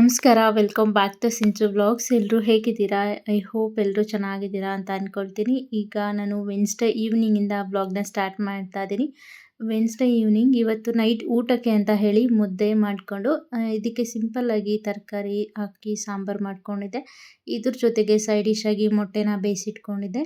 ನಮಸ್ಕಾರ, welcome back to Sinchu vlogs. ಎಲ್ಲರೂ ಹೇಗಿದ್ದೀರಾ? ಐ ಹೋಪ್ ಎಲ್ಲರೂ ಚೆನ್ನಾಗಿದ್ದೀರಾ ಅಂತ ಅಂದ್ಕೊಳ್ತೀನಿ. ಈಗ ನಾನು ವೆನ್ಸ್ಡೇ ಈವ್ನಿಂಗಿಂದ ವ್ಲಾಗ್ನ ಸ್ಟಾರ್ಟ್ ಮಾಡ್ತಾ ಇದ್ದೀನಿ. ವೆನ್ಸ್ಡೇ ಈವ್ನಿಂಗ್ ಇವತ್ತು ನೈಟ್ ಊಟಕ್ಕೆ ಅಂತ ಹೇಳಿ ಮುದ್ದೆ ಮಾಡಿಕೊಂಡು ಇದಕ್ಕೆ ಸಿಂಪಲ್ಲಾಗಿ ತರಕಾರಿ ಹಾಕಿ ಸಾಂಬಾರು ಮಾಡ್ಕೊಂಡಿದ್ದೆ. ಇದ್ರ ಜೊತೆಗೆ ಸೈಡ್ ಡಿಶ್ ಆಗಿ ಮೊಟ್ಟೆನ ಬೇಯಿಸಿಟ್ಕೊಂಡಿದ್ದೆ.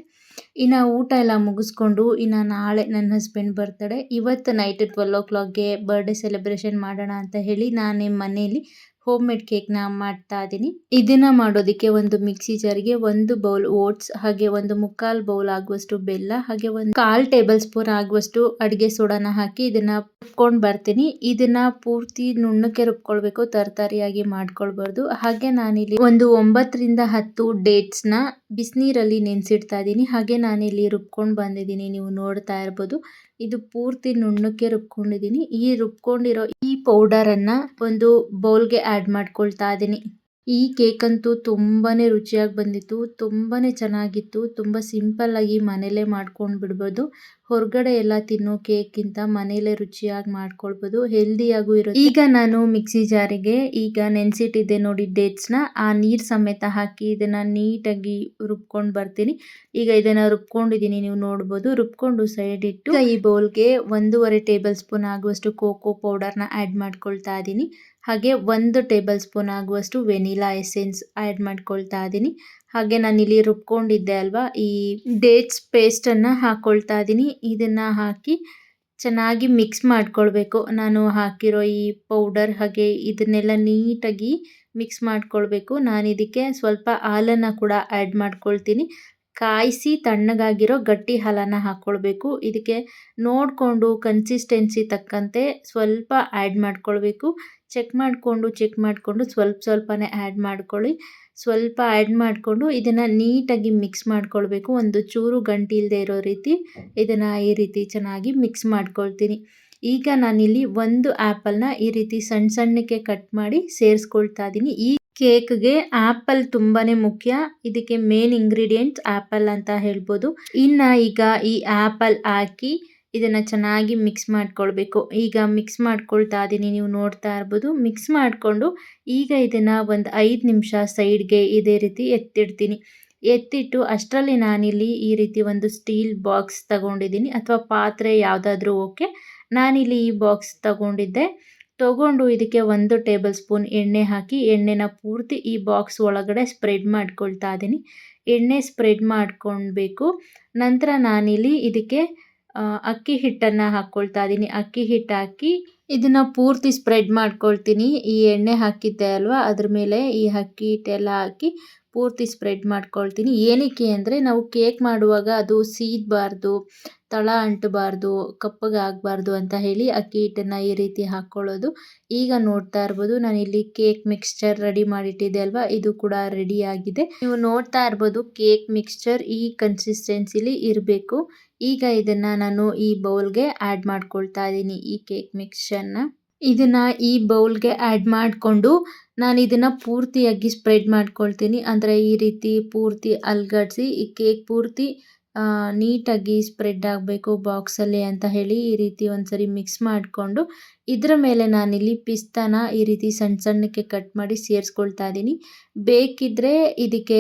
ಇನ್ನು ಊಟ ಎಲ್ಲ ಮುಗಿಸ್ಕೊಂಡು ಇನ್ನು ನಾಳೆ ನನ್ನ ಹಸ್ಬೆಂಡ್ ಬರ್ತಡೆ. ಇವತ್ತು ನೈಟ್ 12 ಬರ್ಡೇ ಸೆಲೆಬ್ರೇಷನ್ ಮಾಡೋಣ ಅಂತ ಹೇಳಿ ನಾನು ಮನೆಯಲ್ಲಿ ಹೋಮ್ ಮೇಡ್ ಕೇಕ್ನ ಮಾಡ್ತಾ ಇದ್ದೀನಿ. ಇದನ್ನ ಮಾಡೋದಕ್ಕೆ ಒಂದು ಮಿಕ್ಸಿ ಜಾರ್ಗೆ 1 ಬೌಲ್ ಓಟ್ಸ್, ಹಾಗೆ 1/4 ಬೌಲ್ ಆಗುವಷ್ಟು ಬೆಲ್ಲ, ಹಾಗೆ 1/4 ಟೇಬಲ್ ಸ್ಪೂನ್ ಆಗುವಷ್ಟು ಅಡುಗೆ ಸೋಡಾನ ಹಾಕಿ ಇದನ್ನ ರುಬ್ಕೊಂಡು ಬರ್ತೀನಿ. ಇದನ್ನ ಪೂರ್ತಿ ನುಣ್ಣಕ್ಕೆ ರುಬ್ಕೊಳ್ಬೇಕು, ತರತರಿಯಾಗಿ ಮಾಡ್ಕೊಳ್ಬಾರ್ದು. ಹಾಗೆ ನಾನಿಲ್ಲಿ ಒಂದು 9 ರಿಂದ 10 ಡೇಟ್ಸ್ನ ಬಿಸಿನೀರಲ್ಲಿ ನೆನೆಸಿಡ್ತಾ ಇದ್ದೀನಿ. ಹಾಗೆ ನಾನಿಲ್ಲಿ ರುಬ್ಕೊಂಡು ಬಂದಿದ್ದೀನಿ, ನೀವು ನೋಡ್ತಾ ಇರ್ಬೋದು. ಇದು ಪೂರ್ತಿ ನುಣ್ಣಕ್ಕೆ ರುಬ್ಕೊಂಡಿದ್ದೀನಿ. ಈ ರುಬ್ಕೊಂಡಿರೋ ಈ ಪೌಡರನ್ನ ಒಂದು ಬೌಲ್ಗೆ ಆ್ಯಡ್ ಮಾಡ್ಕೊಳ್ತಾ ಇದ್ದೀನಿ. ಈ ಕೇಕ್ ಅಂತೂ ತುಂಬಾನೇ ರುಚಿಯಾಗಿ ಬಂದಿತ್ತು, ತುಂಬಾನೇ ಚೆನ್ನಾಗಿತ್ತು. ತುಂಬ ಸಿಂಪಲ್ಲಾಗಿ ಮನೇಲೇ ಮಾಡ್ಕೊಂಡು ಬಿಡ್ಬೋದು. ಹೊರಗಡೆ ಎಲ್ಲ ತಿನ್ನೋ ಕೇಕ್ಗಿಂತ ಮನೇಲೇ ರುಚಿಯಾಗಿ ಮಾಡ್ಕೊಳ್ಬೋದು, ಹೆಲ್ದಿಯಾಗೂ ಇರುತ್ತೆ. ಈಗ ನಾನು ಮಿಕ್ಸಿ ಜಾರಿಗೆ ಈಗ ನೆನೆಸಿಟ್ಟಿದ್ದೆ ನೋಡಿ ಡೇಟ್ಸ್ನ, ಆ ನೀರು ಸಮೇತ ಹಾಕಿ ಇದನ್ನು ನೀಟಾಗಿ ರುಬ್ಕೊಂಡು ಬರ್ತೀನಿ. ಈಗ ಇದನ್ನು ರುಬ್ಕೊಂಡಿದ್ದೀನಿ, ನೀವು ನೋಡ್ಬೋದು. ರುಬ್ಕೊಂಡು ಸೈಡ್ ಇಟ್ಟು ಈಗ ಈ ಬೌಲ್ಗೆ 1.5 ಟೇಬಲ್ ಸ್ಪೂನ್ ಆಗುವಷ್ಟು ಕೋಕೋ ಪೌಡರ್ನ ಆ್ಯಡ್ ಮಾಡ್ಕೊಳ್ತಾ ಇದ್ದೀನಿ. ಹಾಗೆ 1 ಟೇಬಲ್ ಸ್ಪೂನ್ ಆಗುವಷ್ಟು ವೆನಿಲಾ ಎಸೆನ್ಸ್ ಆ್ಯಡ್ ಮಾಡ್ಕೊಳ್ತಾ ಇದ್ದೀನಿ. ಹಾಗೆ ನಾನಿಲ್ಲಿ ರುಬ್ಕೊಂಡಿದ್ದೆ ಅಲ್ವಾ, ಈ ಡೇಟ್ಸ್ ಪೇಸ್ಟನ್ನು ಹಾಕ್ಕೊಳ್ತಾ ಇದ್ದೀನಿ. ಇದನ್ನು ಹಾಕಿ ಚೆನ್ನಾಗಿ ಮಿಕ್ಸ್ ಮಾಡ್ಕೊಳ್ಬೇಕು. ನಾನು ಹಾಕಿರೋ ಈ ಪೌಡರ್ ಹಾಗೆ ಇದನ್ನೆಲ್ಲ ನೀಟಾಗಿ ಮಿಕ್ಸ್ ಮಾಡ್ಕೊಳ್ಬೇಕು. ನಾನು ಇದಕ್ಕೆ ಸ್ವಲ್ಪ ಹಾಲನ್ನು ಕೂಡ ಆ್ಯಡ್ ಮಾಡ್ಕೊಳ್ತೀನಿ. ಕಾಯಿಸಿ ತಣ್ಣಗಾಗಿರೋ ಗಟ್ಟಿ ಹಾಲನ್ನು ಹಾಕ್ಕೊಳ್ಬೇಕು. ಇದಕ್ಕೆ ನೋಡಿಕೊಂಡು ಕನ್ಸಿಸ್ಟೆನ್ಸಿ ತಕ್ಕಂತೆ ಸ್ವಲ್ಪ ಆ್ಯಡ್ ಮಾಡ್ಕೊಳ್ಬೇಕು. ಚೆಕ್ ಮಾಡಿಕೊಂಡು ಸ್ವಲ್ಪನೇ ಆ್ಯಡ್ ಮಾಡ್ಕೊಳ್ಳಿ. ಸ್ವಲ್ಪ ಆ್ಯಡ್ ಮಾಡಿಕೊಂಡು ಇದನ್ನು ನೀಟಾಗಿ ಮಿಕ್ಸ್ ಮಾಡ್ಕೊಳ್ಬೇಕು. ಒಂದು ಚೂರು ಗಂಟು ಇಲ್ಲದೆ ಇರೋ ರೀತಿ ಇದನ್ನು ಈ ರೀತಿ ಚೆನ್ನಾಗಿ ಮಿಕ್ಸ್ ಮಾಡ್ಕೊಳ್ತೀನಿ. ಈಗ ನಾನಿಲ್ಲಿ 1 ಆ್ಯಪಲ್ನ ಈ ರೀತಿ ಸಣ್ಣಕ್ಕೆ ಕಟ್ ಮಾಡಿ ಸೇರಿಸ್ಕೊಳ್ತಾ ಇದ್ದೀನಿ. ಈ ಕೇಕ್ಗೆ ಆ್ಯಪಲ್ ತುಂಬಾ ಮುಖ್ಯ. ಇದಕ್ಕೆ ಮೇನ್ ಇಂಗ್ರೀಡಿಯೆಂಟ್ಸ್ ಆ್ಯಪಲ್ ಅಂತ ಹೇಳ್ಬೋದು. ಇನ್ನು ಈಗ ಈ ಆ್ಯಪಲ್ ಹಾಕಿ ಇದನ್ನು ಚೆನ್ನಾಗಿ ಮಿಕ್ಸ್ ಮಾಡ್ಕೊಳ್ಬೇಕು. ಈಗ ಮಿಕ್ಸ್ ಮಾಡ್ಕೊಳ್ತಾ ಇದ್ದೀನಿ, ನೀವು ನೋಡ್ತಾ ಇರ್ಬೋದು. ಮಿಕ್ಸ್ ಮಾಡಿಕೊಂಡು ಈಗ ಇದನ್ನು ಒಂದು 5 ನಿಮಿಷ ಸೈಡ್ಗೆ ಇದೇ ರೀತಿ ಎತ್ತಿಡ್ತೀನಿ. ಎತ್ತಿಟ್ಟು ಅಷ್ಟರಲ್ಲಿ ನಾನಿಲ್ಲಿ ಈ ರೀತಿ ಒಂದು ಸ್ಟೀಲ್ ಬಾಕ್ಸ್ ತಗೊಂಡಿದ್ದೀನಿ, ಅಥವಾ ಪಾತ್ರೆ ಯಾವುದಾದ್ರೂ ಓಕೆ. ನಾನಿಲ್ಲಿ ಈ ಬಾಕ್ಸ್ ತಗೊಂಡು ಇದಕ್ಕೆ 1 ಟೇಬಲ್ ಸ್ಪೂನ್ ಎಣ್ಣೆ ಹಾಕಿ ಎಣ್ಣೆನ ಪೂರ್ತಿ ಈ ಬಾಕ್ಸ್ ಒಳಗಡೆ ಸ್ಪ್ರೆಡ್ ಮಾಡ್ಕೊಳ್ತಾ ಇದ್ದೀನಿ. ಎಣ್ಣೆ ಸ್ಪ್ರೆಡ್ ಮಾಡ್ಕೊಳ್ಬೇಕು. ನಂತರ ನಾನಿಲ್ಲಿ ಇದಕ್ಕೆ ಅಕ್ಕಿ ಹಿಟ್ಟನ್ನು ಹಾಕ್ಕೊಳ್ತಾ ಇದ್ದೀನಿ. ಅಕ್ಕಿ ಹಿಟ್ಟು ಹಾಕಿ ಇದನ್ನು ಪೂರ್ತಿ ಸ್ಪ್ರೆಡ್ ಮಾಡ್ಕೊಳ್ತೀನಿ. ಈ ಎಣ್ಣೆ ಹಾಕಿದ್ದೆ ಅಲ್ವಾ, ಅದ್ರ ಮೇಲೆ ಈ ಅಕ್ಕಿ ಹಿಟ್ಟೆಲ್ಲ ಹಾಕಿ ಪೂರ್ತಿ ಸ್ಪ್ರೆಡ್ ಮಾಡ್ಕೊಳ್ತೀನಿ. ಏನಕ್ಕೆ ಅಂದರೆ ನಾವು ಕೇಕ್ ಮಾಡುವಾಗ ಅದು ಸೀದಬಾರ್ದು, ತಳ ಅಂಟಬಾರ್ದು, ಕಪ್ಪಗೆ ಆಗಬಾರ್ದು ಅಂತ ಹೇಳಿ ಅಕ್ಕಿ ಹಿಟ್ಟನ್ನು ಈ ರೀತಿ ಹಾಕ್ಕೊಳ್ಳೋದು. ಈಗ ನೋಡ್ತಾ ಇರ್ಬೋದು, ನಾನಿಲ್ಲಿ ಕೇಕ್ ಮಿಕ್ಸ್ಚರ್ ರೆಡಿ ಮಾಡಿಟ್ಟಿದ್ದೆ ಅಲ್ವಾ, ಇದು ಕೂಡ ರೆಡಿ ಆಗಿದೆ. ನೀವು ನೋಡ್ತಾ ಇರ್ಬೋದು, ಕೇಕ್ ಮಿಕ್ಸ್ಚರ್ ಈ ಕನ್ಸಿಸ್ಟೆನ್ಸಿಲಿ ಇರಬೇಕು. ಈಗ ಇದನ್ನು ನಾನು ಈ ಬೌಲ್ಗೆ ಆ್ಯಡ್ ಮಾಡ್ಕೊಳ್ತಾ ಇದ್ದೀನಿ, ಈ ಕೇಕ್ ಮಿಕ್ಸ್ಚರ್ನ. ಇದನ್ನು ಈ ಬೌಲ್ಗೆ ಆ್ಯಡ್ ಮಾಡಿಕೊಂಡು ನಾನು ಇದನ್ನು ಪೂರ್ತಿಯಾಗಿ ಸ್ಪ್ರೆಡ್ ಮಾಡ್ಕೊಳ್ತೀನಿ. ಅಂದರೆ ಈ ರೀತಿ ಪೂರ್ತಿ ಅಲ್ಗಡಿಸಿ ಈ ಕೇಕ್ ಪೂರ್ತಿ ನೀಟಾಗಿ ಸ್ಪ್ರೆಡ್ ಆಗಬೇಕು ಬಾಕ್ಸಲ್ಲಿ ಅಂತ ಹೇಳಿ ಈ ರೀತಿ ಒಂದ್ಸರಿ ಮಿಕ್ಸ್ ಮಾಡಿಕೊಂಡು ಇದರ ಮೇಲೆ ನಾನಿಲ್ಲಿ ಪಿಸ್ತಾನ ಈ ರೀತಿ ಸಣ್ಣಕ್ಕೆ ಕಟ್ ಮಾಡಿ ಸೇರಿಸ್ಕೊಳ್ತಾ ಇದ್ದೀನಿ. ಬೇಕಿದ್ದರೆ ಇದಕ್ಕೆ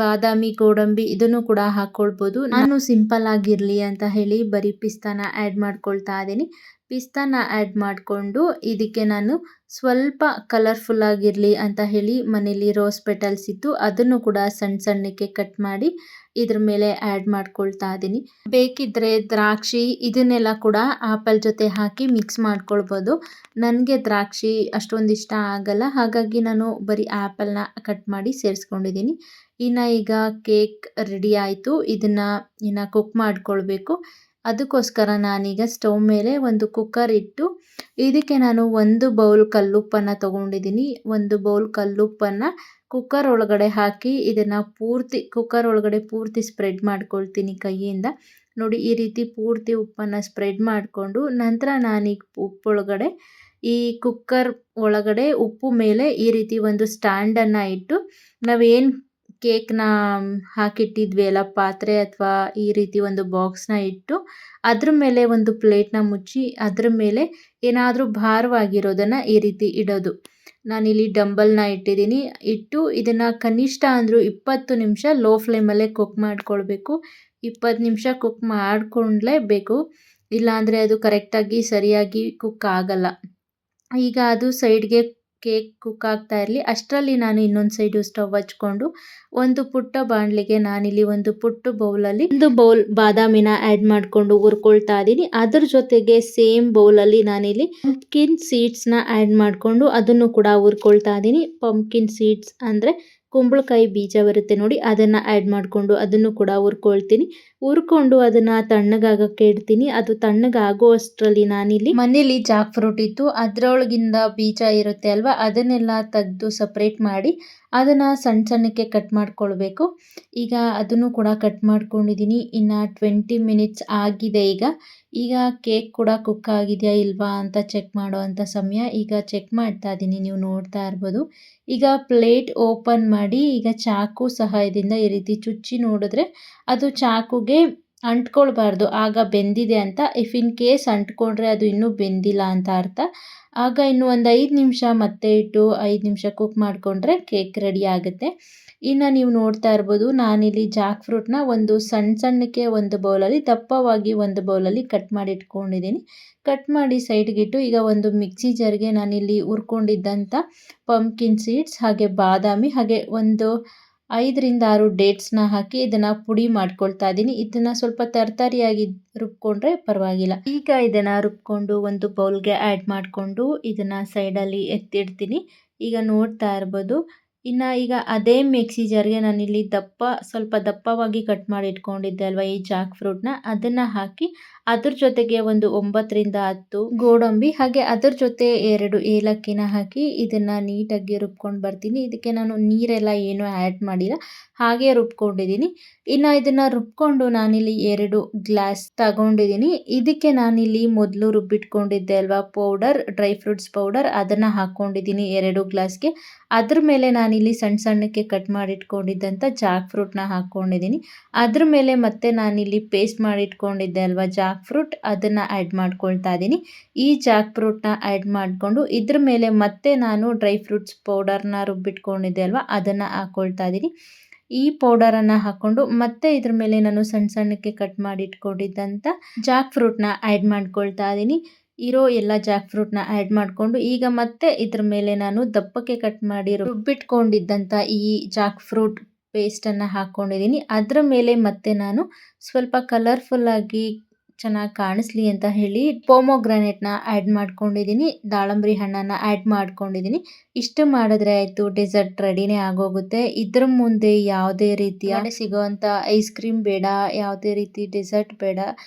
ಬಾದಾಮಿ, ಗೋಡಂಬಿ ಇದನ್ನು ಕೂಡ ಹಾಕ್ಕೊಳ್ಬೋದು. ನಾನು ಸಿಂಪಲ್ ಆಗಿರಲಿ ಅಂತ ಹೇಳಿ ಬರೀ ಪಿಸ್ತಾನ ಆ್ಯಡ್ ಮಾಡ್ಕೊಳ್ತಾ ಇದ್ದೀನಿ. ಪಿಸ್ತಾನ ಆ್ಯಡ್ ಮಾಡಿಕೊಂಡು ಇದಕ್ಕೆ ನಾನು ಸ್ವಲ್ಪ ಕಲರ್ಫುಲ್ ಆಗಿರಲಿ ಅಂತ ಹೇಳಿ ಮನೇಲಿ ರೋಸ್ ಪೆಟಲ್ಸ್ ಇತ್ತು, ಅದನ್ನು ಕೂಡ ಸಣ್ಣಕ್ಕೆ ಕಟ್ ಮಾಡಿ ಇದ್ರ ಮೇಲೆ ಆ್ಯಡ್ ಮಾಡ್ಕೊಳ್ತಾ ಇದ್ದೀನಿ. ಬೇಕಿದ್ದರೆ ದ್ರಾಕ್ಷಿ ಇದನ್ನೆಲ್ಲ ಕೂಡ ಆ್ಯಪಲ್ ಜೊತೆ ಹಾಕಿ ಮಿಕ್ಸ್ ಮಾಡ್ಕೊಳ್ಬೋದು. ನನಗೆ ದ್ರಾಕ್ಷಿ ಅಷ್ಟೊಂದು ಇಷ್ಟ ಆಗಲ್ಲ, ಹಾಗಾಗಿ ನಾನು ಬರೀ ಆ್ಯಪಲ್ನ ಕಟ್ ಮಾಡಿ ಸೇರಿಸ್ಕೊಂಡಿದ್ದೀನಿ. ಇನ್ನು ಈಗ ಕೇಕ್ ರೆಡಿ ಆಯಿತು. ಇದನ್ನು ಇನ್ನು ಕುಕ್ ಮಾಡ್ಕೊಳ್ಬೇಕು. ಅದಕ್ಕೋಸ್ಕರ ನಾನೀಗ ಸ್ಟವ್ ಮೇಲೆ ಒಂದು ಕುಕ್ಕರ್ ಇಟ್ಟು ಇದಕ್ಕೆ ನಾನು 1 ಬೌಲ್ ಕಲ್ಲುಪ್ಪನ್ನು ತೊಗೊಂಡಿದ್ದೀನಿ. 1 ಬೌಲ್ ಕಲ್ಲುಪ್ಪನ್ನು ಕುಕ್ಕರ್ ಒಳಗಡೆ ಹಾಕಿ ಇದನ್ನು ಕುಕ್ಕರ್ ಒಳಗಡೆ ಪೂರ್ತಿ ಸ್ಪ್ರೆಡ್ ಮಾಡ್ಕೊಳ್ತೀನಿ ಕೈಯಿಂದ. ನೋಡಿ, ಈ ರೀತಿ ಪೂರ್ತಿ ಉಪ್ಪನ್ನು ಸ್ಪ್ರೆಡ್ ಮಾಡಿಕೊಂಡು ನಂತರ ನಾನೀಗ ಉಪ್ಪೊಳಗಡೆ ಈ ಕುಕ್ಕರ್ ಒಳಗಡೆ ಉಪ್ಪು ಮೇಲೆ ಈ ರೀತಿ ಒಂದು ಸ್ಟ್ಯಾಂಡನ್ನು ಇಟ್ಟು ನಾವೇನು ಕೇಕ್ನ ಹಾಕಿಟ್ಟಿದ್ವಿ ಅಲ್ಲ ಪಾತ್ರೆ ಅಥವಾ ಈ ರೀತಿ ಒಂದು ಬಾಕ್ಸ್ನ ಇಟ್ಟು ಅದ್ರ ಮೇಲೆ ಒಂದು ಪ್ಲೇಟ್ನ ಮುಚ್ಚಿ ಅದ್ರ ಮೇಲೆ ಏನಾದರೂ ಭಾರವಾಗಿರೋದನ್ನು ಈ ರೀತಿ ಇಡೋದು. ನಾನಿಲ್ಲಿ ಡಂಬಲ್ನ ಇಟ್ಟಿದ್ದೀನಿ. ಇಟ್ಟು ಇದನ್ನು ಕನಿಷ್ಠ ಅಂದರೂ 20 ನಿಮಿಷ ಲೋ ಫ್ಲೇಮಲ್ಲೇ ಕುಕ್ ಮಾಡ್ಕೊಳ್ಬೇಕು. 20 ನಿಮಿಷ ಕುಕ್ ಮಾಡಿಕೊಂಡ್ಲೇಬೇಕು, ಇಲ್ಲಾಂದರೆ ಅದು ಕರೆಕ್ಟಾಗಿ ಸರಿಯಾಗಿ ಕುಕ್ ಆಗಲ್ಲ. ಈಗ ಅದು ಸೈಡ್ಗೆ ಕೇಕ್ ಕುಕ್ ಆಗ್ತಾ ಇರಲಿ ಅಷ್ಟರಲ್ಲಿ ನಾನು ಇನ್ನೊಂದು ಸೈಡು ಸ್ಟವ್ ಹಚ್ಕೊಂಡು ಒಂದು ಪುಟ್ಟ ಬಾಣಲಿಗೆ ನಾನಿಲ್ಲಿ ಒಂದು ಪುಟ್ಟ ಬೌಲಲ್ಲಿ ಒಂದು ಬೌಲ್ ಬಾದಾಮಿನ ಆ್ಯಡ್ ಮಾಡಿಕೊಂಡು ಹುರ್ಕೊಳ್ತಾ ಇದ್ದೀನಿ. ಅದ್ರ ಜೊತೆಗೆ ಸೇಮ್ ಬೌಲಲ್ಲಿ ನಾನಿಲ್ಲಿ ಪಂಪ್ಕಿನ್ ಸೀಡ್ಸ್ನ ಆ್ಯಡ್ ಮಾಡಿಕೊಂಡು ಅದನ್ನು ಕೂಡ ಹುರ್ಕೊಳ್ತಾ ಇದ್ದೀನಿ. ಪಂಪ್ಕಿನ್ ಸೀಡ್ಸ್ ಅಂದರೆ ಕುಂಬಳಕಾಯಿ ಬೀಜ ಬರುತ್ತೆ ನೋಡಿ, ಅದನ್ನು ಆ್ಯಡ್ ಮಾಡಿಕೊಂಡು ಅದನ್ನು ಕೂಡ ಹುರ್ಕೊಳ್ತೀನಿ. ಹುರ್ಕೊಂಡು ಅದನ್ನು ತಣ್ಣಗಾಗಕ್ಕೆ ಇಡ್ತೀನಿ. ಅದು ತಣ್ಣಗಾಗೋ ಅಷ್ಟರಲ್ಲಿ ನಾನಿಲ್ಲಿ ಮನೇಲಿ ಜಾಕ್ ಫ್ರೂಟ್ ಇತ್ತು, ಅದರೊಳಗಿಂದ ಬೀಜ ಇರುತ್ತೆ ಅಲ್ವಾ, ಅದನ್ನೆಲ್ಲ ತೆಗೆದು ಸಪ್ರೇಟ್ ಮಾಡಿ ಅದನ್ನು ಸಣ್ಣ ಸಣ್ಣಕ್ಕೆ ಕಟ್ ಮಾಡ್ಕೊಳ್ಬೇಕು. ಈಗ ಅದನ್ನು ಕೂಡ ಕಟ್ ಮಾಡ್ಕೊಂಡಿದ್ದೀನಿ. ಇನ್ನು 20 ಮಿನಿಟ್ಸ್ ಆಗಿದೆ. ಈಗ ಕೇಕ್ ಕೂಡ ಕುಕ್ ಆಗಿದೆಯಾ ಇಲ್ವಾ ಅಂತ ಚೆಕ್ ಮಾಡುವಂಥ ಸಮಯ. ಈಗ ಚೆಕ್ ಮಾಡ್ತಾ ಇದ್ದೀನಿ, ನೀವು ನೋಡ್ತಾ ಇರ್ಬೋದು. ಈಗ ಪ್ಲೇಟ್ ಓಪನ್ ಮಾಡಿ ಈಗ ಚಾಕು ಸಹಾಯದಿಂದ ಈ ರೀತಿ ಚುಚ್ಚಿ ನೋಡಿದ್ರೆ ಅದು ಚಾಕುಗೆ ಅಂಟ್ಕೊಳ್ಬಾರ್ದು, ಆಗ ಬೆಂದಿದೆ ಅಂತ. ಇಫ್ ಇನ್ ಕೇಸ್ ಅಂಟ್ಕೊಂಡ್ರೆ ಅದು ಇನ್ನೂ ಬೆಂದಿಲ್ಲ ಅಂತ ಅರ್ಥ. ಆಗ ಇನ್ನು ಒಂದು 5 ನಿಮಿಷ ಮತ್ತೆ ಇಟ್ಟು 5 ನಿಮಿಷ ಕುಕ್ ಮಾಡಿಕೊಂಡ್ರೆ ಕೇಕ್ ರೆಡಿ ಆಗುತ್ತೆ. ಇನ್ನು ನೀವು ನೋಡ್ತಾ ಇರ್ಬೋದು, ನಾನಿಲ್ಲಿ ಜಾಕ್ ಫ್ರೂಟ್ನ ಒಂದು ಸಣ್ಣಕ್ಕೆ ಒಂದು ಬೌಲಲ್ಲಿ, ದಪ್ಪವಾಗಿ ಒಂದು ಬೌಲಲ್ಲಿ ಕಟ್ ಮಾಡಿ ಇಟ್ಕೊಂಡಿದ್ದೀನಿ. ಕಟ್ ಮಾಡಿ ಸೈಡ್ಗಿಟ್ಟು ಈಗ ಒಂದು ಮಿಕ್ಸಿ ಜಾರ್ಗೆ ನಾನಿಲ್ಲಿ ಹುರ್ಕೊಂಡಿದ್ದಂಥ ಪಂಪ್ಕಿನ್ ಸೀಡ್ಸ್ ಹಾಗೆ ಬಾದಾಮಿ ಹಾಗೆ ಒಂದು 5ರಿಂದ 6 ಡೇಟ್ಸ್ನ ಹಾಕಿ ಇದನ್ನು ಪುಡಿ ಮಾಡ್ಕೊಳ್ತಾ ಇದ್ದೀನಿ. ಇದನ್ನು ಸ್ವಲ್ಪ ತರ್ತರಿಯಾಗಿ ರುಬ್ಕೊಂಡ್ರೆ ಪರವಾಗಿಲ್ಲ. ಈಗ ಇದನ್ನು ರುಬ್ಕೊಂಡು ಒಂದು ಬೌಲ್ಗೆ ಆ್ಯಡ್ ಮಾಡಿಕೊಂಡು ಇದನ್ನು ಸೈಡಲ್ಲಿ ಎತ್ತಿಡ್ತೀನಿ. ಈಗ ನೋಡ್ತಾ ಇರ್ಬೋದು. ಇನ್ನು ಈಗ ಅದೇ ಮಿಕ್ಸಿ ಜಾರ್ಗೆ ನಾನಿಲ್ಲಿ ಸ್ವಲ್ಪ ದಪ್ಪವಾಗಿ ಕಟ್ ಮಾಡಿ ಇಟ್ಕೊಂಡಿದ್ದೆ ಅಲ್ವಾ ಈ ಜಾಕ್ ಫ್ರೂಟ್ನ, ಅದನ್ನು ಹಾಕಿ ಅದ್ರ ಜೊತೆಗೆ ಒಂದು 9ರಿಂದ 10 ಗೋಡಂಬಿ ಹಾಗೆ ಅದ್ರ ಜೊತೆ 2 ಏಲಕ್ಕಿನ ಹಾಕಿ ಇದನ್ನು ನೀಟಾಗಿ ರುಬ್ಕೊಂಡು ಬರ್ತೀನಿ. ಇದಕ್ಕೆ ನಾನು ನೀರೆಲ್ಲ ಏನೂ ಆ್ಯಡ್ ಮಾಡಿಲ್ಲ, ಹಾಗೆ ರುಬ್ಕೊಂಡಿದ್ದೀನಿ. ಇನ್ನು ಇದನ್ನು ರುಬ್ಕೊಂಡು ನಾನಿಲ್ಲಿ 2 ಗ್ಲಾಸ್ ತಗೊಂಡಿದ್ದೀನಿ. ಇದಕ್ಕೆ ನಾನಿಲ್ಲಿ ಮೊದಲು ರುಬ್ಬಿಟ್ಕೊಂಡಿದ್ದೆ ಅಲ್ವಾ ಪೌಡರ್, ಡ್ರೈ ಫ್ರೂಟ್ಸ್ ಪೌಡರ್, ಅದನ್ನು ಹಾಕ್ಕೊಂಡಿದ್ದೀನಿ 2 ಗ್ಲಾಸ್ಗೆ. ಅದ್ರ ಮೇಲೆ ನಾನಿಲ್ಲಿ ಸಣ್ಣಕ್ಕೆ ಕಟ್ ಮಾಡಿಟ್ಕೊಂಡಿದ್ದಂಥ ಜಾಕ್ ಫ್ರೂಟ್ನ ಹಾಕ್ಕೊಂಡಿದ್ದೀನಿ. ಅದ್ರ ಮೇಲೆ ಮತ್ತೆ ನಾನಿಲ್ಲಿ ಪೇಸ್ಟ್ ಮಾಡಿಟ್ಕೊಂಡಿದ್ದೆ ಅಲ್ವಾ ಜಾಕ್ ಫ್ರೂಟ್, ಅದನ್ನು ಆ್ಯಡ್ ಮಾಡ್ಕೊಳ್ತಾ ಇದ್ದೀನಿ. ಈ ಜಾಕ್ ಫ್ರೂಟ್ನ ಆ್ಯಡ್ ಮಾಡಿಕೊಂಡು ಇದ್ರ ಮೇಲೆ ಮತ್ತೆ ನಾನು ಡ್ರೈ ಫ್ರೂಟ್ಸ್ ಪೌಡರ್ನ ರುಬ್ಬಿಟ್ಕೊಂಡಿದ್ದೆ ಅಲ್ವಾ, ಅದನ್ನು ಹಾಕ್ಕೊಳ್ತಾ ಇದ್ದೀನಿ. ಈ ಪೌಡರನ್ನು ಹಾಕ್ಕೊಂಡು ಮತ್ತೆ ಇದ್ರ ಮೇಲೆ ನಾನು ಸಣ್ಣಕ್ಕೆ ಕಟ್ ಮಾಡಿ ಇಟ್ಕೊಂಡಿದ್ದಂಥ ಜಾಕ್ ಫ್ರೂಟ್ನ ಆ್ಯಡ್ ಮಾಡ್ಕೊಳ್ತಾ ಇದ್ದೀನಿ. ಇರೋ ಎಲ್ಲ ಜಾಕ್ ಫ್ರೂಟ್ನ ಆ್ಯಡ್ ಮಾಡಿಕೊಂಡು ಈಗ ಮತ್ತೆ ಇದ್ರ ಮೇಲೆ ನಾನು ದಪ್ಪಕ್ಕೆ ಕಟ್ ಮಾಡಿ ರುಬ್ಬಿಟ್ಕೊಂಡಿದ್ದಂಥ ಈ ಜಾಕ್ ಫ್ರೂಟ್ ಪೇಸ್ಟನ್ನು ಹಾಕ್ಕೊಂಡಿದ್ದೀನಿ. ಅದರ ಮೇಲೆ ಮತ್ತೆ ನಾನು ಸ್ವಲ್ಪ ಕಲರ್ಫುಲ್ಲಾಗಿ ಚೆನ್ನಾಗಿ ಕಾಣಿಸ್ಲಿ ಅಂತ ಹೇಳಿ ಪೊಮೊಗ್ರಾನೇಟ್ನ ಆ್ಯಡ್ ಮಾಡ್ಕೊಂಡಿದ್ದೀನಿ, ದಾಳಂಬ್ರಿ ಹಣ್ಣನ್ನು ಆ್ಯಡ್ ಮಾಡ್ಕೊಂಡಿದ್ದೀನಿ. ಇಷ್ಟು ಮಾಡಿದ್ರೆ ಆಯಿತು, ಡೆಸರ್ಟ್ ರೆಡಿನೇ ಆಗೋಗುತ್ತೆ. ಇದ್ರ ಮುಂದೆ ಯಾವುದೇ ರೀತಿಯ ಸಿಗೋವಂಥ ಐಸ್ ಕ್ರೀಮ್ ಬೇಡ, ಯಾವುದೇ ರೀತಿ ಡೆಸರ್ಟ್ ಬೇಡ.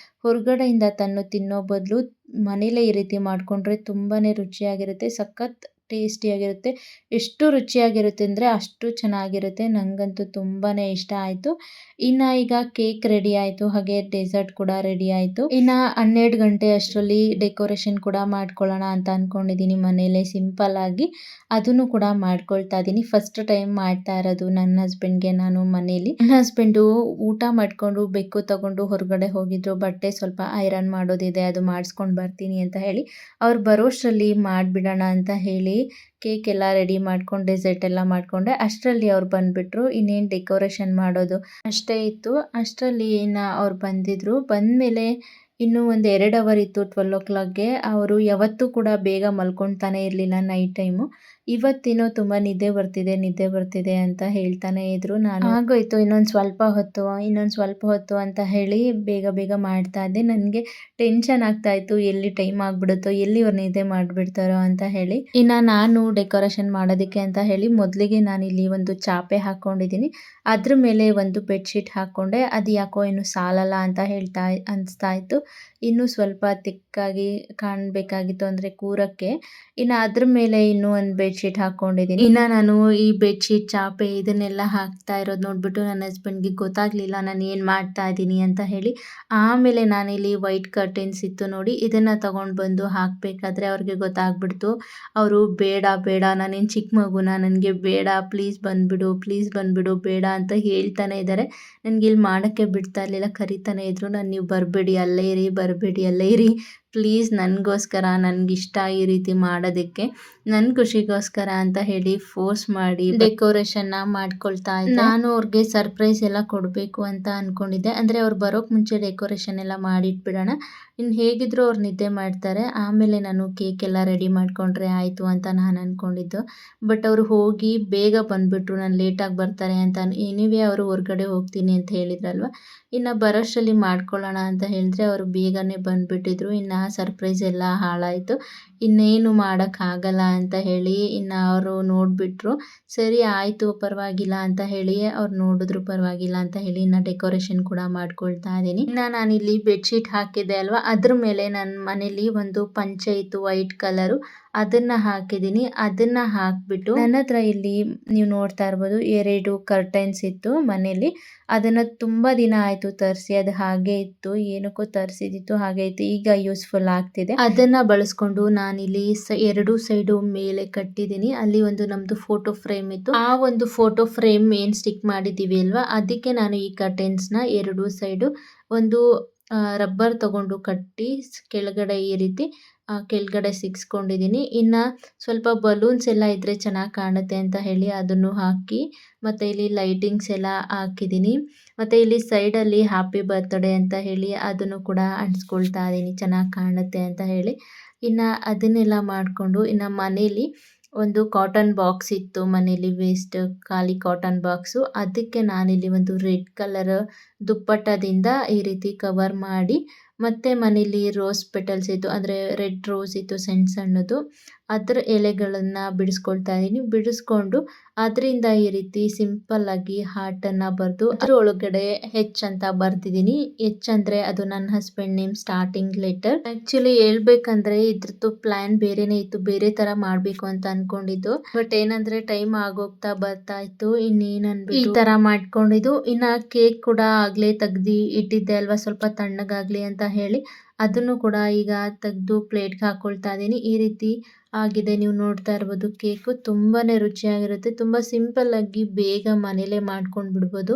ಹೊರಗಡೆಯಿಂದ ತಿನ್ನೋ ಬದಲು ಮನೇಲೇ ಈ ರೀತಿ ಮಾಡಿಕೊಂಡ್ರೆ ತುಂಬಾ ರುಚಿಯಾಗಿರುತ್ತೆ, ಸಖತ್ ಟೇಸ್ಟಿಯಾಗಿರುತ್ತೆ. ಎಷ್ಟು ರುಚಿಯಾಗಿರುತ್ತೆ ಅಂದರೆ ಅಷ್ಟು ಚೆನ್ನಾಗಿರುತ್ತೆ. ನನಗಂತೂ ತುಂಬಾ ಇಷ್ಟ ಆಯಿತು. ಇನ್ನು ಈಗ ಕೇಕ್ ರೆಡಿ ಆಯಿತು, ಹಾಗೆ ಡೆಸರ್ಟ್ ಕೂಡ ರೆಡಿ ಆಯಿತು. ಇನ್ನು 12 ಗಂಟೆ ಅಷ್ಟರಲ್ಲಿ ಡೆಕೋರೇಷನ್ ಕೂಡ ಮಾಡ್ಕೊಳ್ಳೋಣ ಅಂತ ಅಂದ್ಕೊಂಡಿದ್ದೀನಿ ಮನೇಲೆ ಸಿಂಪಲ್ಲಾಗಿ. ಅದನ್ನು ಕೂಡ ಮಾಡ್ಕೊಳ್ತಾ ಇದ್ದೀನಿ. ಫಸ್ಟ್ ಟೈಮ್ ಮಾಡ್ತಾ ಇರೋದು ನನ್ನ ಹಸ್ಬೆಂಡ್ಗೆ ನಾನು ಮನೇಲಿ. ನನ್ನ ಹಸ್ಬೆಂಡು ಊಟ ಮಾಡಿಕೊಂಡು ಬೆಕ್ಕು ತಗೊಂಡು ಹೊರಗಡೆ ಹೋಗಿದ್ರು, ಬಟ್ಟೆ ಸ್ವಲ್ಪ ಐರನ್ ಮಾಡೋದಿದೆ ಅದು ಮಾಡಿಸ್ಕೊಂಡು ಬರ್ತೀನಿ ಅಂತ ಹೇಳಿ. ಅವ್ರು ಬರೋಷ್ಟರಲ್ಲಿ ಮಾಡಿಬಿಡೋಣ ಅಂತ ಹೇಳಿ ಕೇಕ್ ಎಲ್ಲ ರೆಡಿ ಮಾಡ್ಕೊಂಡು ಡೆಸರ್ಟ್ ಎಲ್ಲ ಮಾಡಿಕೊಂಡೆ. ಅಷ್ಟರಲ್ಲಿ ಅವ್ರು ಬಂದುಬಿಟ್ರು. ಇನ್ನೇನು ಡೆಕೋರೇಷನ್ ಮಾಡೋದು ಅಷ್ಟೇ ಇತ್ತು. ಅಷ್ಟರಲ್ಲಿ ಇನ್ನು ಅವ್ರು ಬಂದಿದ್ದರು. ಬಂದಮೇಲೆ ಇನ್ನೂ ಒಂದು 2 ಅವರ್ ಇತ್ತು 12 o'clockಗೆ. ಅವರು ಯಾವತ್ತೂ ಕೂಡ ಬೇಗ ಮಲ್ಕೊಳ್ತಾನೆ ಇರಲಿಲ್ಲ ನೈಟ್ ಟೈಮು. ಇವತ್ತೇನೋ ತುಂಬ ನಿದ್ದೆ ಬರ್ತಿದೆ ಅಂತ ಹೇಳ್ತಾನೆ ಇದ್ರು. ನಾನು ಆಗೋಯ್ತು ಇನ್ನೊಂದು ಸ್ವಲ್ಪ ಹೊತ್ತು ಅಂತ ಹೇಳಿ ಬೇಗ ಮಾಡ್ತಾ ಇದ್ದೆ. ನನಗೆ ಟೆನ್ಷನ್ ಆಗ್ತಾ ಇತ್ತು, ಎಲ್ಲಿ ಟೈಮ್ ಆಗಿಬಿಡುತ್ತೋ, ಎಲ್ಲಿ ಅವ್ರು ನಿದ್ದೆ ಮಾಡಿಬಿಡ್ತಾರೋ ಅಂತ ಹೇಳಿ. ಇನ್ನು ನಾನು ಡೆಕೋರೇಷನ್ ಮಾಡೋದಕ್ಕೆ ಅಂತ ಹೇಳಿ ಮೊದಲಿಗೆ ನಾನಿಲ್ಲಿ ಒಂದು ಚಾಪೆ ಹಾಕ್ಕೊಂಡಿದ್ದೀನಿ. ಅದ್ರ ಮೇಲೆ ಒಂದು ಬೆಡ್ಶೀಟ್ ಹಾಕ್ಕೊಂಡೆ. ಅದು ಯಾಕೋ ಇನ್ನು ಸಾಲಲ್ಲ ಅಂತ ಅನಿಸ್ತಾ ಇತ್ತು. ಇನ್ನೂ ಸ್ವಲ್ಪ ತಿಕ್ಕಾಗಿ ಕಾಣಬೇಕಾಗಿತ್ತು ಅಂದರೆ ಕೂರಕ್ಕೆ. ಇನ್ನು ಅದ್ರ ಮೇಲೆ ಇನ್ನೂ ಒಂದು ಬೆಡ್ಶೀಟ್ ಬೆಡ್ಶೀಟ್ ಹಾಕೊಂಡಿದ್ದೀನಿ. ಇನ್ನು ನಾನು ಈ ಬೆಡ್ಶೀಟ್ ಚಾಪೆ ಇದನ್ನೆಲ್ಲ ಹಾಕ್ತಾ ಇರೋದು ನೋಡ್ಬಿಟ್ಟು ನನ್ನ ಹಸ್ಬೆಂಡ್ಗೆ ಗೊತ್ತಾಗ್ಲಿಲ್ಲ ನಾನು ಏನು ಮಾಡ್ತಾ ಇದ್ದೀನಿ ಅಂತ ಹೇಳಿ. ಆಮೇಲೆ ನಾನಿಲ್ಲಿ ವೈಟ್ ಕರ್ಟನ್ಸ್ ಇತ್ತು ನೋಡಿ, ಇದನ್ನು ತಗೊಂಡು ಬಂದು ಹಾಕಬೇಕಾದ್ರೆ ಅವ್ರಿಗೆ ಗೊತ್ತಾಗ್ಬಿಡ್ತು. ಅವರು ಬೇಡ ಬೇಡ ನಾನೇನು ಚಿಕ್ಕ ಮಗುನ, ನನಗೆ ಬೇಡ, ಪ್ಲೀಸ್ ಬಂದುಬಿಡು ಬೇಡ ಅಂತ ಹೇಳ್ತಾನೆ ಇದ್ದಾರೆ. ನನಗೆ ಇಲ್ಲಿ ಮಾಡೋಕ್ಕೆ ಬಿಡ್ತಾ ಇರಲಿಲ್ಲ, ಕರಿತಾನೆ ಇದ್ರು. ನೀವು ಬರಬೇಡಿ ಅಲ್ಲೇ ಇರಿ ಪ್ಲೀಸ್, ನನಗೋಸ್ಕರ, ನನಗಿಷ್ಟ ಈ ರೀತಿ ಮಾಡೋದಕ್ಕೆ, ನನ್ನ ಖುಷಿಗೋಸ್ಕರ ಅಂತ ಹೇಳಿ ಫೋರ್ಸ್ ಮಾಡಿ ಡೆಕೋರೇಷನ್ನ ಮಾಡ್ಕೊಳ್ತಾ ಇದ್ದೆ. ನಾನು ಅವ್ರಿಗೆ ಸರ್ಪ್ರೈಸ್ ಎಲ್ಲ ಕೊಡಬೇಕು ಅಂತ ಅಂದ್ಕೊಂಡಿದ್ದೆ. ಅಂದರೆ ಅವ್ರು ಬರೋಕ್ಕೆ ಮುಂಚೆ ಡೆಕೋರೇಷನ್ ಎಲ್ಲ ಮಾಡಿಟ್ಬಿಡೋಣ, ಇನ್ನು ಹೇಗಿದ್ರು ಅವ್ರು ನಿದ್ದೆ ಮಾಡ್ತಾರೆ, ಆಮೇಲೆ ನಾನು ಕೇಕ್ ಎಲ್ಲ ರೆಡಿ ಮಾಡಿಕೊಂಡ್ರೆ ಆಯಿತು ಅಂತ ನಾನು ಅಂದ್ಕೊಂಡಿದ್ದು. ಬಟ್ ಅವರು ಹೋಗಿ ಬೇಗ ಬಂದುಬಿಟ್ರು, ನಾನು ಲೇಟಾಗಿ ಬರ್ತಾರೆ ಅಂತ. ಎನಿವೇ ಅವರು ಹೊರಗಡೆ ಹೋಗ್ತೀನಿ ಅಂತ ಹೇಳಿದ್ರಲ್ವ, ಇನ್ನು ಬರೋಷ್ಟರಲ್ಲಿ ಮಾಡ್ಕೊಳ್ಳೋಣ ಅಂತ ಹೇಳಿದ್ರೆ ಅವರು ಬೇಗನೆ ಬಂದುಬಿಟ್ಟಿದ್ರು. ಇನ್ನು ಸರ್ಪ್ರೈಸ್ ಎಲ್ಲ ಹಾಳಾಯಿತು. ಇನ್ನೇನು ಮಾಡೋಕ್ಕಾಗಲ್ಲ ಅಂತ ಹೇಳಿ ಇನ್ನು ಅವರು ನೋಡಿಬಿಟ್ರು. ಸರಿ ಆಯಿತು ಪರವಾಗಿಲ್ಲ ಅಂತ ಹೇಳಿ ಅವ್ರು ನೋಡಿದ್ರು, ಪರವಾಗಿಲ್ಲ ಅಂತ ಹೇಳಿ ಇನ್ನು ಡೆಕೋರೇಷನ್ ಕೂಡ ಮಾಡ್ಕೊಳ್ತಾ ಇದ್ದೀನಿ. ಇನ್ನು ನಾನಿಲ್ಲಿ ಬೆಡ್ಶೀಟ್ ಹಾಕಿದ್ದೆ ಅಲ್ವಾ, ಅದ್ರ ಮೇಲೆ ನನ್ನ ಮನೇಲಿ ಒಂದು ಪಂಚೆ ಇತ್ತು ವೈಟ್ ಕಲರು, ಅದನ್ನು ಹಾಕಿದ್ದೀನಿ. ಅದನ್ನು ಹಾಕಿಬಿಟ್ಟು ನನ್ನ ಹತ್ರ ಇಲ್ಲಿ ನೀವು ನೋಡ್ತಾ ಇರ್ಬೋದು 2 ಕರ್ಟನ್ಸ್ ಇತ್ತು ಮನೇಲಿ. ಅದನ್ನು ತುಂಬ ದಿನ ಆಯಿತು ತರಿಸಿ, ಅದು ಹಾಗೆ ಇತ್ತು, ಏನಕ್ಕೋ ತರಿಸಿದಿತ್ತು ಹಾಗೆ ಇತ್ತು, ಈಗ ಯೂಸ್ಫುಲ್ ಆಗ್ತಿದೆ. ಅದನ್ನು ಬಳಸ್ಕೊಂಡು ನಾನಿಲ್ಲಿ 2 ಸೈಡು ಮೇಲೆ ಕಟ್ಟಿದ್ದೀನಿ. ಅಲ್ಲಿ ಒಂದು ನಮ್ಮದು ಫೋಟೋ ಫ್ರೇಮ್ ಇತ್ತು, ಆ ಒಂದು ಫೋಟೋ ಫ್ರೇಮ್ ಏನು ಸ್ಟಿಕ್ ಮಾಡಿದ್ದೀವಿ ಅಲ್ವಾ, ಅದಕ್ಕೆ ನಾನು ಈ ಕರ್ಟನ್ಸ್ನ 2 ಸೈಡು ಒಂದು ರಬ್ಬರ್ ತಗೊಂಡು ಕಟ್ಟಿ ಕೆಳಗಡೆ ಈ ರೀತಿ ಕೆಳಗಡೆ ಸಿಕ್ಸ್ಕೊಂಡಿದ್ದೀನಿ. ಇನ್ನು ಸ್ವಲ್ಪ ಬಲೂನ್ಸ್ ಎಲ್ಲ ಇದ್ದರೆ ಚೆನ್ನಾಗಿ ಕಾಣುತ್ತೆ ಅಂತ ಹೇಳಿ ಅದನ್ನು ಹಾಕಿ, ಮತ್ತು ಇಲ್ಲಿ ಲೈಟಿಂಗ್ಸ್ ಎಲ್ಲ ಹಾಕಿದ್ದೀನಿ. ಮತ್ತು ಇಲ್ಲಿ ಸೈಡಲ್ಲಿ ಹ್ಯಾಪಿ ಬರ್ತ್ಡೇ ಅಂತ ಹೇಳಿ ಅದನ್ನು ಕೂಡ ಅಂಟಿಸ್ಕೊಳ್ತಾ ಇದ್ದೀನಿ, ಚೆನ್ನಾಗಿ ಕಾಣುತ್ತೆ ಅಂತ ಹೇಳಿ. ಇನ್ನು ಅದನ್ನೆಲ್ಲ ಮಾಡಿಕೊಂಡು ಇನ್ನು ಮನೇಲಿ ಒಂದು ಕಾಟನ್ ಬಾಕ್ಸ್ ಇತ್ತು ಮನೇಲಿ, ವೇಸ್ಟ್ ಖಾಲಿ ಕಾಟನ್ ಬಾಕ್ಸು, ಅದಕ್ಕೆ ನಾನಿಲ್ಲಿ ಒಂದು ರೆಡ್ ಕಲರ್ ದುಪ್ಪಟ್ಟದಿಂದ ಈ ರೀತಿ ಕವರ್ ಮಾಡಿ, ಮತ್ತು ಮನೇಲಿ ರೋಸ್ ಪೆಟಲ್ಸ್ ಇತ್ತು, ಅಂದರೆ ರೆಡ್ ರೋಸ್ ಇತ್ತು ಸಣ್ಣದು, ಅದರ ಎಲೆಗಳನ್ನು ಬಿಡಿಸ್ಕೊಳ್ತಾ ಇದ್ದೀನಿ. ಬಿಡಿಸ್ಕೊಂಡು ಅದರಿಂದ ಈ ರೀತಿ ಸಿಂಪಲ್ಲಾಗಿ ಹಾರ್ಟನ್ನು ಬರೆದು ಅದ್ರ ಒಳಗಡೆ ಹೆಚ್ ಅಂತ ಬರೆದಿದ್ದೀನಿ. ಹೆಚ್ ಅಂದರೆ ಅದು ನನ್ನ husband name starting letter. Actually ಹೇಳ್ಬೇಕಂದ್ರೆ ಇದ್ರದ್ದು ಪ್ಲ್ಯಾನ್ ಬೇರೆನೇ ಇತ್ತು, ಬೇರೆ ಥರ ಮಾಡಬೇಕು ಅಂತ ಅಂದ್ಕೊಂಡಿದ್ದು. ಬಟ್ ಏನಂದರೆ ಟೈಮ್ ಆಗೋಗ್ತಾ ಬರ್ತಾ ಇತ್ತು, ಇನ್ನೇನನ್ಬಿಟ್ಟು ಈ ಥರ ಮಾಡ್ಕೊಂಡಿದ್ದು. ಇನ್ನು ಕೇಕ್ ಕೂಡ ಆಗಲೇ ತೆಗ್ದು ಇಟ್ಟಿದ್ದೆ ಅಲ್ವಾ, ಸ್ವಲ್ಪ ತಣ್ಣಗಾಗಲಿ ಅಂತ ಹೇಳಿ ಅದನ್ನು ಕೂಡ ಈಗ ತೆಗೆದು ಪ್ಲೇಟ್ಗೆ ಹಾಕ್ಕೊಳ್ತಾ ಇದ್ದೀನಿ. ಈ ರೀತಿ ಆಗಿದೆ, ನೀವು ನೋಡ್ತಾ ಇರ್ಬೋದು. ಕೇಕು ತುಂಬಾ ರುಚಿಯಾಗಿರುತ್ತೆ, ತುಂಬ ಸಿಂಪಲ್ಲಾಗಿ ಬೇಗ ಮನೇಲೇ ಮಾಡ್ಕೊಂಡು ಬಿಡ್ಬೋದು.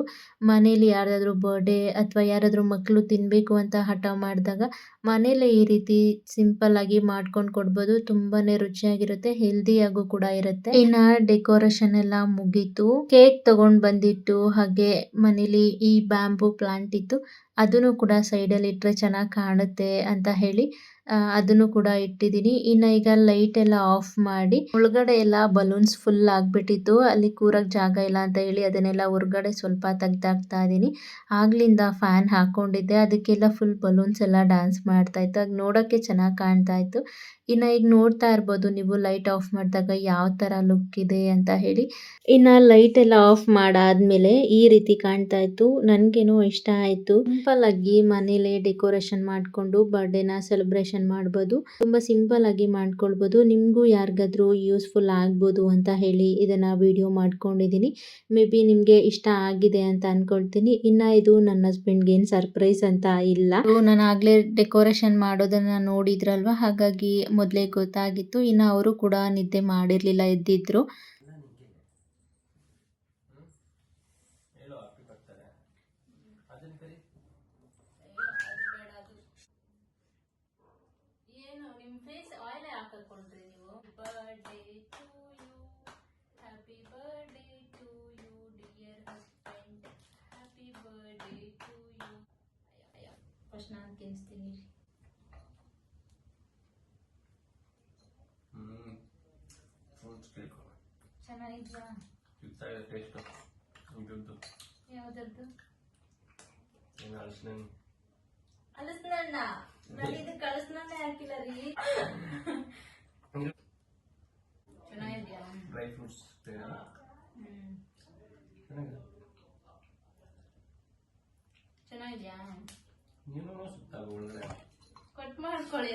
ಮನೇಲಿ ಯಾರಾದರೂ ಬರ್ಡೇ ಅಥವಾ ಯಾರಾದರೂ ಮಕ್ಕಳು ತಿನ್ನಬೇಕು ಅಂತ ಹಠ ಮಾಡಿದಾಗ ಮನೇಲೇ ಈ ರೀತಿ ಸಿಂಪಲ್ಲಾಗಿ ಮಾಡ್ಕೊಂಡು ಕೊಡ್ಬೋದು. ತುಂಬಾ ರುಚಿಯಾಗಿರುತ್ತೆ, ಹೆಲ್ದಿಯಾಗೂ ಕೂಡ ಇರುತ್ತೆ. ಇನ್ನು ಡೆಕೋರೇಷನ್ ಎಲ್ಲ ಮುಗೀತು, ಕೇಕ್ ತಗೊಂಡು ಬಂದಿಟ್ಟು ಹಾಗೆ ಮನೇಲಿ ಈ ಬ್ಯಾಂಬೂ ಪ್ಲಾಂಟ್ ಇತ್ತು, ಅದನ್ನು ಕೂಡ ಸೈಡಲ್ಲಿ ಇಟ್ಟರೆ ಚೆನ್ನಾಗಿ ಕಾಣುತ್ತೆ ಅಂತ ಹೇಳಿ ಅದನ್ನು ಕೂಡ ಇಟ್ಟಿದ್ದೀನಿ. ಇನ್ನು ಈಗ ಲೈಟ್ ಎಲ್ಲ ಆಫ್ ಮಾಡಿ, ಒಳಗಡೆ ಎಲ್ಲ ಬಲೂನ್ಸ್ ಫುಲ್ ಆಗಿಬಿಟ್ಟಿತ್ತು, ಅಲ್ಲಿ ಕೂರಕ್ಕೆ ಜಾಗ ಇಲ್ಲ ಅಂತ ಹೇಳಿ ಅದನ್ನೆಲ್ಲ ಹೊರಗಡೆ ಸ್ವಲ್ಪ ತೆಗ್ದಾಕ್ತಾ ಇದ್ದೀನಿ. ಆಗ್ಲಿಂದ ಫ್ಯಾನ್ ಹಾಕ್ಕೊಂಡಿದ್ದೆ, ಅದಕ್ಕೆಲ್ಲ ಫುಲ್ ಬಲೂನ್ಸ್ ಎಲ್ಲ ಡ್ಯಾನ್ಸ್ ಮಾಡ್ತಾಯಿತ್ತು, ಅದು ನೋಡೋಕ್ಕೆ ಚೆನ್ನಾಗಿ ಕಾಣ್ತಾ ಇತ್ತು. ಇನ್ನು ಈಗ ನೋಡ್ತಾ ಇರ್ಬೋದು ನೀವು ಲೈಟ್ ಆಫ್ ಮಾಡಿದಾಗ ಯಾವ ಥರ ಲುಕ್ ಇದೆ ಅಂತ ಹೇಳಿ. ಇನ್ನು ಲೈಟ್ ಎಲ್ಲ ಆಫ್ ಮಾಡಾದ್ಮೇಲೆ ಈ ರೀತಿ ಕಾಣ್ತಾ ಇತ್ತು, ನನಗೇನೋ ಇಷ್ಟ ಆಯಿತು. ಸಿಂಪಲ್ಲಾಗಿ ಮನೇಲೆ ಡೆಕೋರೇಷನ್ ಮಾಡಿಕೊಂಡು ಬರ್ಡೇನ ಸೆಲೆಬ್ರೇಷನ್ ಮಾಡ್ಬೋದು, ತುಂಬ ಸಿಂಪಲ್ಲಾಗಿ ಮಾಡ್ಕೊಳ್ಬೋದು. ನಿಮಗೂ ಯಾರಿಗಾದ್ರೂ ಯೂಸ್ಫುಲ್ ಆಗ್ಬೋದು ಅಂತ ಹೇಳಿ ಇದನ್ನು ವಿಡಿಯೋ ಮಾಡ್ಕೊಂಡಿದ್ದೀನಿ. ಮೇ ಬಿ ನಿಮಗೆ ಇಷ್ಟ ಆಗಿದೆ ಅಂತ ಅಂದ್ಕೊಳ್ತೀನಿ. ಇನ್ನು ಇದು ನನ್ನ ಹಸ್ಬೆಂಡ್ಗೆ ಏನು ಸರ್ಪ್ರೈಸ್ ಅಂತ ಇಲ್ಲ, ನಾನು ಆಗಲೇ ಡೆಕೋರೇಷನ್ ಮಾಡೋದನ್ನು ನೋಡಿದ್ರಲ್ವ, ಹಾಗಾಗಿ ಮೊದಲೇ ಗೊತ್ತಾಗಿತ್ತು. ಇನ್ನು ಅವರು ಕೂಡ ನಿದ್ದೆ ಮಾಡಿರಲಿಲ್ಲ, ಎದ್ದಿದ್ರು. ಏನು ನಿಮ್ಮ ಫೇಸ್ ಆಯಿಲ್ ಹಾಕಿಕೊಂಡ್ರಿ ನೀವು? Birthday to you, happy birthday to you dear husband, happy birthday to you. First ನಾನು ತಿನ್ನಿಸ್ತೀನಿ. ಚೆನ್ನಾಗಿದ್ಯಾ? ಯಾವ್ದದ್ದು? ಅಲಸ್ನಣ್ಣ, ನಾನು ಇದು ಕಳಸ್ನಣ್ಣೆ ಹಾಕಿಲ್ಲ ರೀ. ಚೆನ್ನಾಗಿದ್ಯಾ? ಡ್ರೈ ಫ್ರೂಟ್ಸ್ ಚೆನ್ನಾಗಿದ್ಯಾ? ಕಟ್ ಮಾಡ್ಕೊಳ್ಳಿ,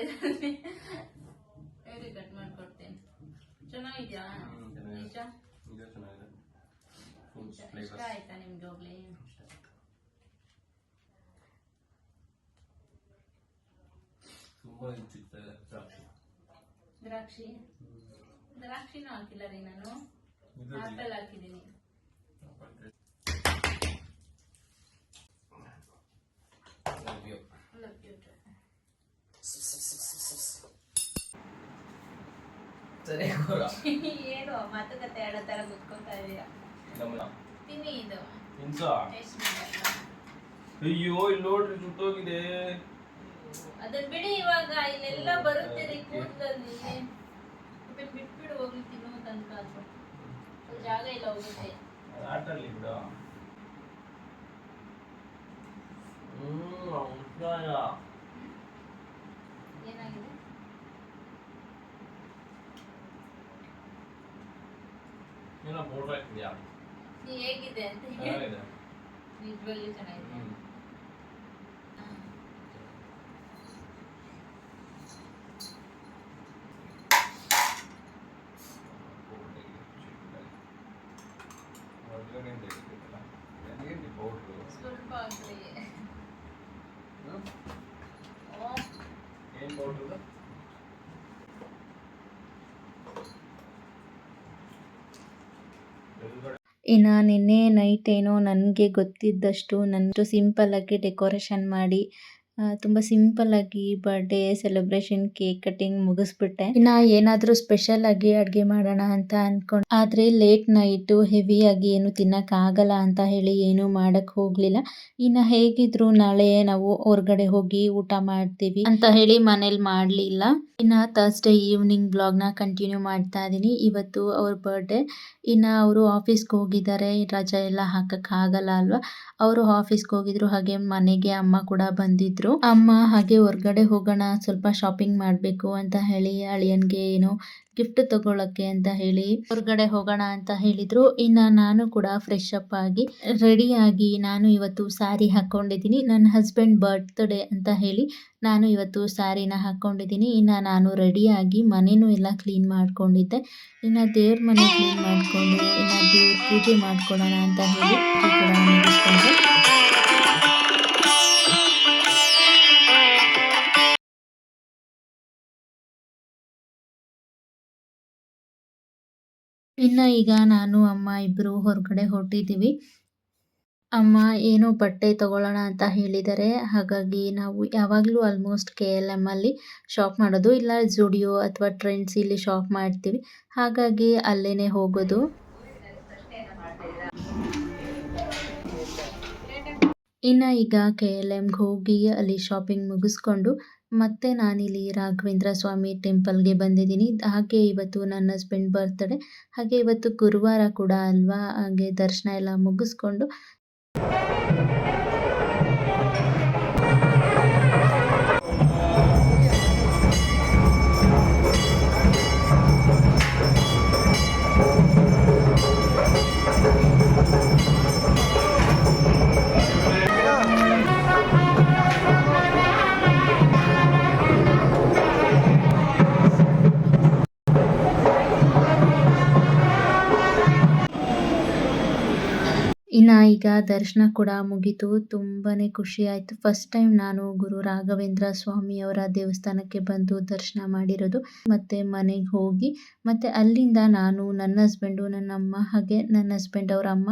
ಕಟ್ ಮಾಡ್ಕೊಡ್ತೇನೆ. ಚೆನ್ನಾಗಿದ್ಯಾ ಚೆನ್ನಾಗಿದೆ. ನಿಜ ಇದು ಚೆನ್ನಾಗಿದೆ. ಫುಲ್ ಇಷ್ಟ ಫ್ಲೇವರ್ಸ್. ಆಯ್ತಾ ನಿಮ್ಗೆ ಹೋಗ್ಲಿ ತುಂಬಾ ಸಿಗ್ತದೆ ದ್ರಾಕ್ಷಿ. ದ್ರಾಕ್ಷಿನೂ ಹಾಕಿಲ್ಲ ರೀ ನಾನು ಇದು ಆಪಲ್ ಹಾಕಿದ್ದೀನಿ Love you. ಸರಿ ಕೂರ. ಏನು ಮಾತುಕತೆ ಆಡೋ ತರ ಕುತ್ಕೊತಾ ಇದೀಯ ನಮ್ಮನ್ನ ತಿನ್ನಿ ಇದು ತಿನ್ಸ. ಟೇಸ್ಟ್ ಮಾಡಲ್ಲ ಅಯ್ಯೋ ಇಲ್ಲಿ ನೋಡ್ರಿ ಸುಟ್ಟೋಗಿದೆ. ಅದನ್ನ ಬಿಡಿ ಇವಾಗ ಇಲ್ಲೆಲ್ಲ ಬರುತ್ತೆ ರೀ ಕೂದಲಲ್ಲಿ ಬಿಟ್ಬಿಡು ಹೋಗಿ ತಿನ್ನೋ ತನಕ ಅದು ಜಾಗ ಇಲ್ಲ ಹೋಗುತ್ತೆ ಆಟಲ್ಲಿ ಬಿಡ. ಉಸ್ತಾಯ. ಏನಾಗಿದೆ ಏನೋ ಫೋಟೋ ಹಾಕಿದ್ಯಾ? ನೀ ಹೇಗಿದೆ ಅಂತ ಚೆನ್ನಾಗಿದೆ. ನಿಜವಾಗ್ಲೂ ಚೆನ್ನಾಗಿದೆ ಸ್ವಲ್ಪ ಆಗ್ಲಿ ಏನ್ ಪೌಡ್ರು? ಇನ್ನು ನಿನ್ನೆ ನೈಟ್ ಏನೋ ನನಗೆ ಗೊತ್ತಿದ್ದಷ್ಟು ನಾನು ಸಿಂಪಲ್ಲಾಗಿ ಡೆಕೋರೇಷನ್ ಮಾಡಿ ತುಂಬ ಸಿಂಪಲ್ಲಾಗಿ ಬರ್ಡೇ ಸೆಲೆಬ್ರೇಷನ್ ಕೇಕ್ ಕಟ್ಟಿಂಗ್ ಮುಗಿಸ್ಬಿಟ್ಟೆ. ಇನ್ನು ಏನಾದರೂ ಸ್ಪೆಷಲಾಗಿ ಅಡುಗೆ ಮಾಡೋಣ ಅಂತ ಅಂದ್ಕೊಂಡು ಆದರೆ ಲೇಟ್ ನೈಟು ಹೆವಿಯಾಗಿ ಏನು ತಿನ್ನೋಕ್ಕಾಗಲ್ಲ ಅಂತ ಹೇಳಿ ಏನೂ ಮಾಡೋಕ್ಕೆ ಹೋಗಲಿಲ್ಲ. ಇನ್ನು ಹೇಗಿದ್ರು ನಾಳೆ ನಾವು ಹೊರಗಡೆ ಹೋಗಿ ಊಟ ಮಾಡ್ತೀವಿ ಅಂತ ಹೇಳಿ ಮನೇಲಿ ಮಾಡಲಿಲ್ಲ. ಇನ್ನು ಥರ್ಸ್ಡೇ ಈವ್ನಿಂಗ್ ಬ್ಲಾಗ್ನ ಕಂಟಿನ್ಯೂ ಮಾಡ್ತಾ ಇದ್ದೀನಿ. ಇವತ್ತು ಅವ್ರ ಬರ್ಡೇ. ಇನ್ನು ಅವರು ಆಫೀಸ್ಗೆ ಹೋಗಿದ್ದಾರೆ, ರಜೆ ಎಲ್ಲ ಹಾಕೋಕ್ಕಾಗಲ್ಲ ಅಲ್ವಾ. ಅವರು ಆಫೀಸ್ಗೆ ಹೋಗಿದ್ರು, ಹಾಗೆ ಮನೆಗೆ ಅಮ್ಮ ಕೂಡ ಬಂದಿದ್ರು. ಅಮ್ಮ ಹಾಗೆ ಹೊರಗಡೆ ಹೋಗೋಣ ಸ್ವಲ್ಪ ಶಾಪಿಂಗ್ ಮಾಡಬೇಕು ಅಂತ ಹೇಳಿ ಅಳಿಯನ್ಗೆ ಏನೋ ಗಿಫ್ಟ್ ತಗೊಳ್ಳೋಕ್ಕೆ ಅಂತ ಹೇಳಿ ಹೊರಗಡೆ ಹೋಗೋಣ ಅಂತ ಹೇಳಿದ್ರು. ಇನ್ನು ನಾನು ಕೂಡ ಫ್ರೆಶ್ ಅಪ್ ಆಗಿ ರೆಡಿಯಾಗಿ ನಾನು ಇವತ್ತು ಸ್ಯಾರಿ ಹಾಕ್ಕೊಂಡಿದ್ದೀನಿ. ನನ್ನ ಹಸ್ಬೆಂಡ್ ಬರ್ತ್ಡೇ ಅಂತ ಹೇಳಿ ನಾನು ಇವತ್ತು ಸ್ಯಾರಿನ ಹಾಕ್ಕೊಂಡಿದ್ದೀನಿ. ಇನ್ನು ನಾನು ರೆಡಿಯಾಗಿ ಮನೆಯೂ ಎಲ್ಲ ಕ್ಲೀನ್ ಮಾಡ್ಕೊಂಡಿದ್ದೆ. ಇನ್ನು ದೇವ್ರ ಮನೆ ಕ್ಲೀನ್ ಮಾಡಿಕೊಂಡು ಇನ್ನು ದೇವ್ರ ಪೂಜೆ ಮಾಡ್ಕೊಳ್ಳೋಣ ಅಂತ ಹೇಳಿ ಕೂಡ ಮುಗಿಸ್ಕೊಂಡೆ. ಇನ್ನು ಈಗ ನಾನು ಅಮ್ಮ ಇಬ್ಬರು ಹೊರಗಡೆ ಹೊರಟಿದ್ದೀವಿ. ಅಮ್ಮ ಏನೋ ಬಟ್ಟೆ ತಗೊಳ್ಳೋಣ ಅಂತ ಹೇಳಿದ್ದಾರೆ. ಹಾಗಾಗಿ ನಾವು ಯಾವಾಗಲೂ ಆಲ್ಮೋಸ್ಟ್ KLM ಅಲ್ಲಿ ಶಾಪ್ ಮಾಡೋದು, ಇಲ್ಲ ಜುಡಿಯೋ ಅಥವಾ ಟ್ರೆಂಡ್ಸ್ ಇಲ್ಲಿ ಶಾಪ್ ಮಾಡ್ತೀವಿ. ಹಾಗಾಗಿ ಅಲ್ಲೇ ಹೋಗೋದು. ಇನ್ನು ಈಗ KLMಗೆ ಹೋಗಿ ಅಲ್ಲಿ ಶಾಪಿಂಗ್ ಮುಗಿಸ್ಕೊಂಡು ಮತ್ತೆ ನಾನಿಲ್ಲಿ ರಾಘವೇಂದ್ರ ಸ್ವಾಮಿ ಟೆಂಪಲ್ಗೆ ಬಂದಿದ್ದೀನಿ. ಹಾಗೆ ಇವತ್ತು ನನ್ನ ಹಸ್ಬೆಂಡ್ ಬರ್ತ್ಡೇ, ಹಾಗೆ ಇವತ್ತು ಗುರುವಾರ ಕೂಡ ಅಲ್ವಾ, ಹಾಗೆ ದರ್ಶನ ಎಲ್ಲ ಮುಗಿಸ್ಕೊಂಡು ಇನ್ನು ಈಗ ದರ್ಶನ ಕೂಡ ಮುಗೀತು. ತುಂಬಾ ಖುಷಿ ಆಯಿತು. ಫಸ್ಟ್ ಟೈಮ್ ನಾನು ಗುರು ರಾಘವೇಂದ್ರ ಸ್ವಾಮಿಯವರ ದೇವಸ್ಥಾನಕ್ಕೆ ಬಂದು ದರ್ಶನ ಮಾಡಿರೋದು. ಮತ್ತು ಮನೆಗೆ ಹೋಗಿ ಮತ್ತು ಅಲ್ಲಿಂದ ನಾನು, ನನ್ನ ಹಸ್ಬೆಂಡು, ನನ್ನ ಅಮ್ಮ ಹಾಗೆ ನನ್ನ ಹಸ್ಬೆಂಡ್ ಅವರ ಅಮ್ಮ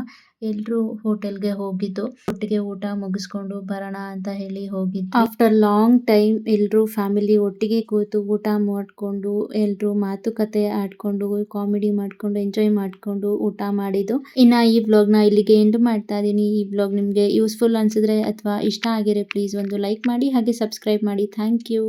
ಎಲ್ಲರೂ ಹೋಟೆಲ್ಗೆ ಹೋಗಿದ್ದು. ಒಟ್ಟಿಗೆ ಊಟ ಮುಗಿಸ್ಕೊಂಡು ಬರೋಣ ಅಂತ ಹೇಳಿ ಹೋಗಿದ್ದು. ಆಫ್ಟರ್ ಲಾಂಗ್ ಟೈಮ್ ಎಲ್ಲರೂ ಫ್ಯಾಮಿಲಿ ಒಟ್ಟಿಗೆ ಕೂತು ಊಟ ಮಾಡಿಕೊಂಡು ಎಲ್ಲರೂ ಮಾತುಕತೆ ಆಡ್ಕೊಂಡು ಕಾಮಿಡಿ ಮಾಡಿಕೊಂಡು ಎಂಜಾಯ್ ಮಾಡಿಕೊಂಡು ಊಟ ಮಾಡಿದ್ದು. ಇನ್ನು ಈ ವ್ಲಾಗ್ನ ಇಲ್ಲಿಗೆ ಎಂಡ್ ಮಾಡ್ತಾ ಇದ್ದೀನಿ. ಈ ವ್ಲಾಗ್ ನಿಮಗೆ ಯೂಸ್ಫುಲ್ ಅನಿಸಿದ್ರೆ ಅಥವಾ ಇಷ್ಟ ಆಗಿದ್ರೆ ಪ್ಲೀಸ್ ಒಂದು ಲೈಕ್ ಮಾಡಿ, ಹಾಗೆ ಸಬ್ಸ್ಕ್ರೈಬ್ ಮಾಡಿ. Thank you.